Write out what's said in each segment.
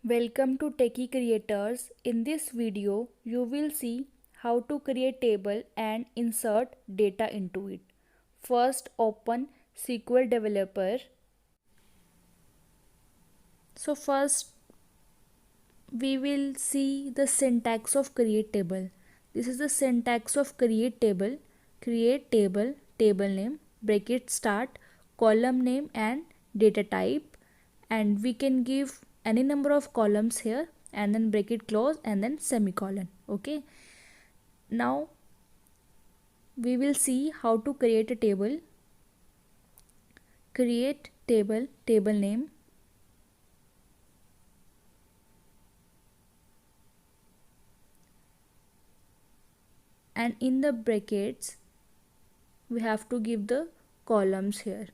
Welcome to Techie Creators. In this video, you will see how to create table and insert data into it. First, open SQL Developer. So first, we will see the syntax of create table. This is the syntax of create table. Create table, table name, bracket start, column name and data type, and we can give any number of columns here and then bracket close and then semicolon. Okay, now we will see how to create a table. Create table, table name, and in the brackets we have to give the columns here,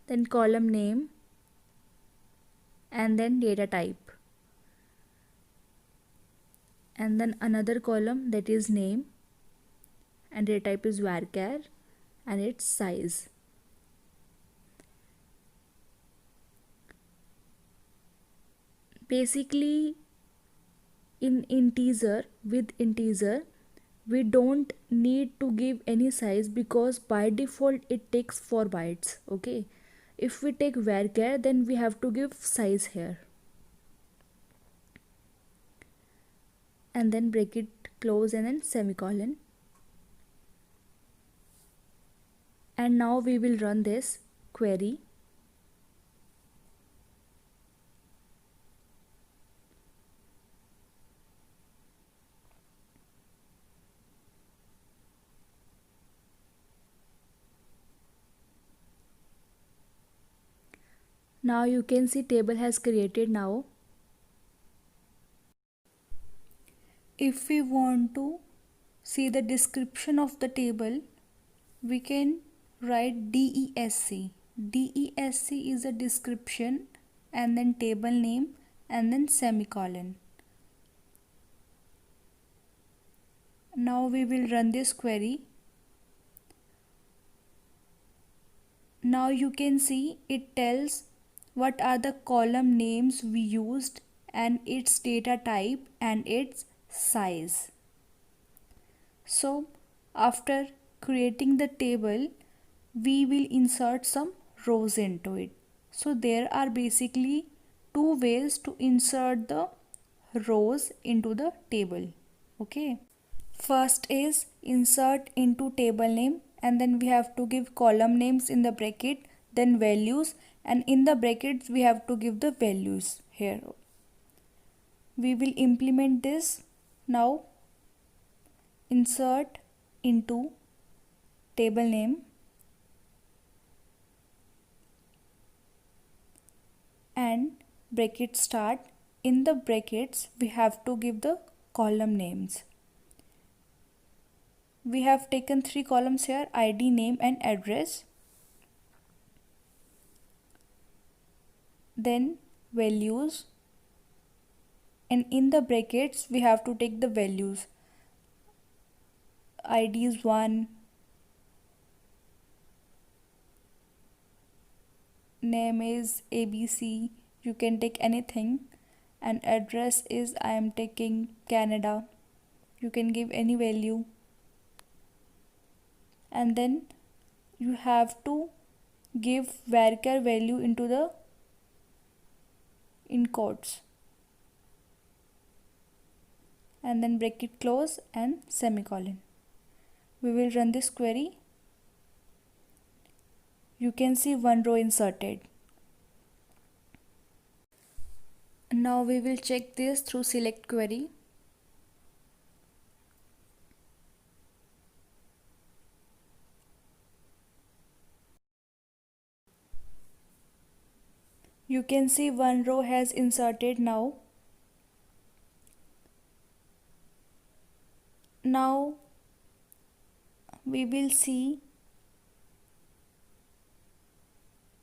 then column name and then data type, and then another column that is name and data type is varchar and its size. Basically, in integer, with integer we don't need to give any size because by default it takes 4 bytes. Okay, if we take varchar then we have to give size here, and then bracket close and then semicolon. And now we will run this query. Now you can see table has created now. If we want to see the description of the table, we can write DESC. DESC is a description and then table name and then semicolon. Now we will run this query. Now you can see it tells what are the column names we used and its data type and its size. So after creating the table, we will insert some rows into it. So there are basically two ways to insert the rows into the table. Okay, first is insert into table name, and then we have to give column names in the bracket, then values, and in the brackets we have to give the values here. We will implement this now. Insert into table name and bracket start. In the brackets we have to give the column names. We have taken 3 columns here: ID, name and address. Then values, and in the brackets we have to take the values. ID is 1, name is ABC, you can take anything, and address is I am taking Canada, you can give any value. And then you have to give varchar value into the in quotes, and then bracket close and semicolon. We will run this query. You can see one row inserted. Now we will check this through select query. You can see one row has inserted now. Now we will see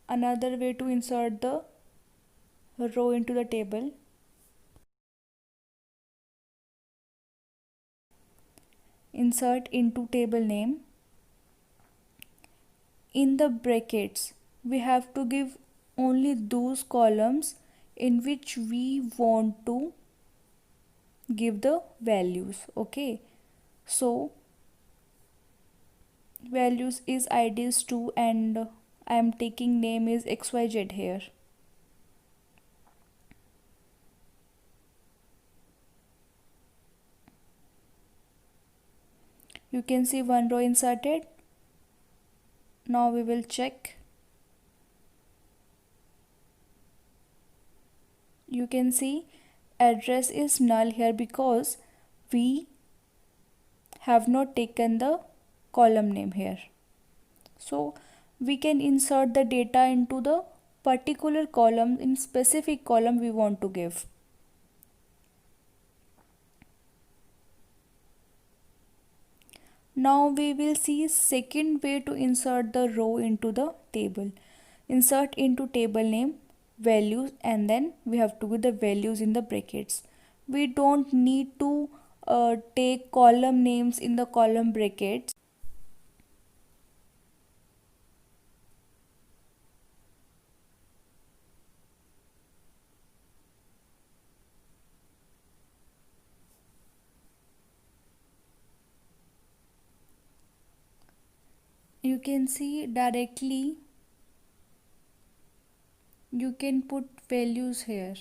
another way to insert the row into the table. Insert into table name. In the brackets we have to give only those columns in which we want to give the values. Okay, so values is IDs 2 and I am taking name is XYZ here. You can see one row inserted. Now we will check. You can see address is null here because we have not taken the column name here. So we can insert the data into the particular column in specific column we want to give. Now we will see second way to insert the row into the table. Insert into table name values and then we have to give the values in the brackets. We don't need to take column names in the column brackets. You can see directly you can put values here.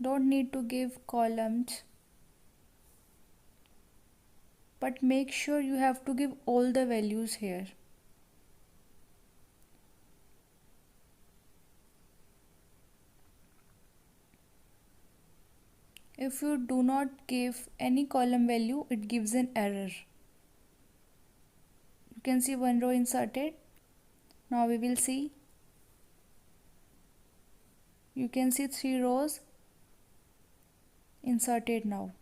Don't need to give columns, but make sure you have to give all the values here. If you do not give any column value, it gives an error. You can see one row inserted. Now we will see. You can see 3 rows inserted now.